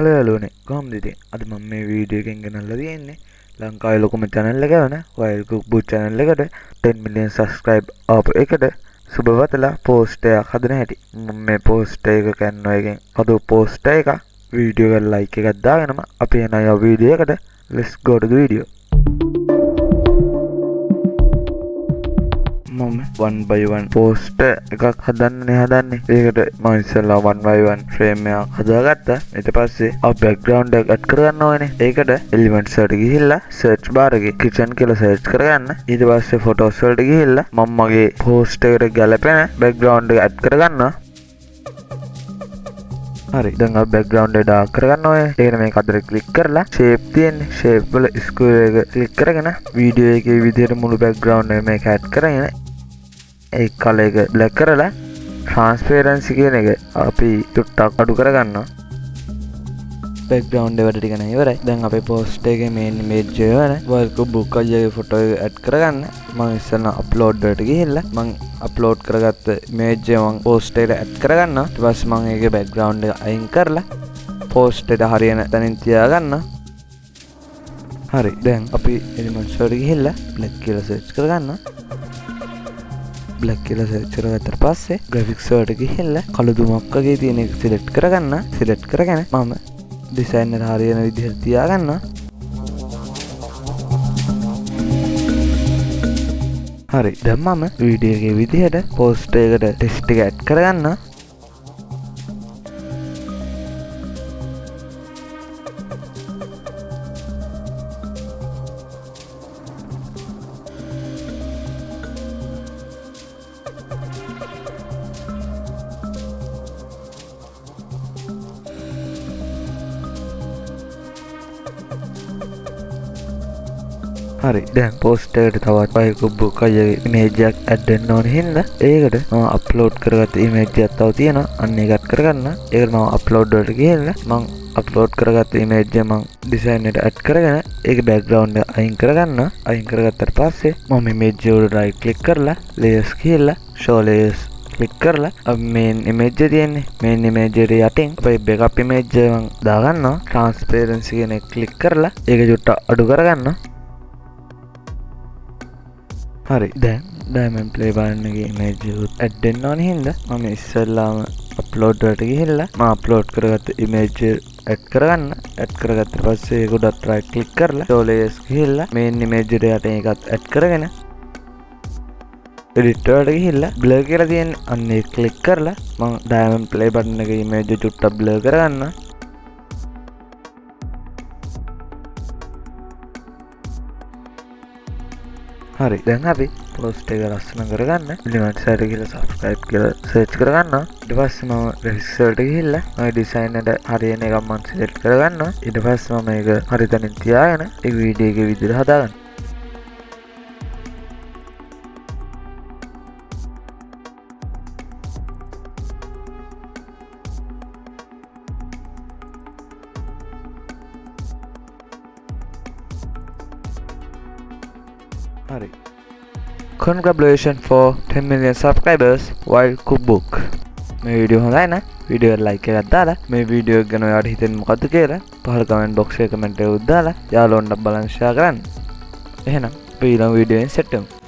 hello යාළුවනේ කොහොමද ඉතින් අද මම මේ වීඩියෝ එකෙන් ගෙනල්ලා තියෙන්නේ ලංකාවේ ලොකුම channel එක වෙන Wild Cook Book channel එකට 10 million subscribe ආපු එකට සුබවතලා post එකක් හදන හැටි මම මේ post එක කරනවා එකෙන් අද post එක වීඩියෝ එක like එකක් දාගෙනම අපි යනවා වීඩියෝ එකට let's go to the video මම 1 by 1 poster එකක් හදන්නේ ඒකට මම ඉස්සෙල්ලා 1 by 1 frame එකක් හදාගත්තා ඊට පස්සේ background එක add කරගන්න ඕනේ ඒකට elements වලට ගිහිල්ලා search bar එකේ kitchen කියලා search කරගන්න ඊට පස්සේ photos වලට ගිහිල්ලා මම මගේ poster එකට ගැලපෙන background එක add කරගන්නවා හරි දැන් අපි background එක dark කරගන්න ඕනේ ඒකට මේක අතට click කරලා shape තියෙන්නේ shape වල square එක click කරගෙන video එකේ විදිහට මුළු background එක මේක add කරගෙන ඒ color එක black කරලා transparency කියන එක අපි ටිකක් අඩු කරගන්නවා background එක වැඩ ටික නෑ ඉවරයි දැන් අපේ post එකේ main image එක වෙන Wild Cook Book අයියාගේ photo එක add කරගන්න මම ඉස්සෙල්ලා upload වලට ගිහිල්ලා මම upload කරගත්ත image එක මම post එකට add කරගන්නවා ඊට පස්සේ මම ඒකේ background එක අයින් කරලා post එකට හරියන තැනින් තියාගන්නවා හරි දැන් අපි elements වලට ගිහිල්ලා black කියලා search කරගන්නවා black කියලා search කරගත්තට පස්සේ graphics වලට ගිහිල්ලා කළු දුමක් වගේ තියෙන එක select කරගන්න select කරගෙන මම design එක හරියන විදිහට තියාගන්නවා හරි දැන් මම වීඩියෝ එකේ විදිහට post එකට text එක add කරගන්නවා හරි දැන් post එකට තවත් Wild Cook Book අයියාගේ image එකක් add වෙන්න ඕනේ හින්දා ඒකට මම upload කරගත්ත image එකක් තව තියෙනවා අන්න ඒක add කරගන්න ඒකට මම upload වලට ගිහිල්ලා මම upload කරගත්ත image එක මම design එකට add කරගෙන ඒකේ background එක අයින් කරගන්නවා අයින් කරගත්තට පස්සේ මම image එකට right click කරලා layers ගිහිල්ලා show layers click කරලා අපි main image එක තියෙන්නේ main image එකට යටින් අපේ backup image එක මම දාගන්නවා transparency කියන එක click කරලා ඒක චුට්ටක් අඩු කරගන්නවා හරි දැන් diamond play button එකේ image එක add වෙන්න ඕනේ හින්දා මම ඉස්සෙල්ලාම upload වලට ගිහිල්ලා මම upload කරගත්ත image add කරගන්න add කරගත්තට පස්සේ ඒක උඩට right click කරලා show layers ගිහිල්ලා main image එකට යටින් එකත් add කරගෙන edit වලට ගිහිල්ලා blur කියලා තියෙන අන්න ඒක click කරලා මම diamond play button එකේ image එක චුට්ටක් blur කරගන්නවා හරි දැන් අපි post එක ලස්සන කරගන්න elements එකට ගිහලා subscribe කියලා search කරගන්නවා ඊට පස්සේ මම graphics වලට ගිහිල්ලා මගේ design එකට හරියන එකක් මම select කරගන්නවා ඊට පස්සේ මම මේක හරි තැනින් තියාගෙන ඒ වීඩියෝ එකේ විදිහට හදාගන්නවා හරි congratulations for 10 million subscribers Wild Cook Book මේ වීඩියෝ හොඳයි නම් වීඩියෝ එකට like එකක් දාලා මේ වීඩියෝ එක ගැන ඔයාලට හිතෙන්නේ මොකද්ද කියලා පහළ comment box එකේ comment එකක් දාලා යාළුවන්ට බලන්න share කරන්න එහෙනම් අපි ඊළඟ වීඩියෝ එකෙන් සෙට් වෙමු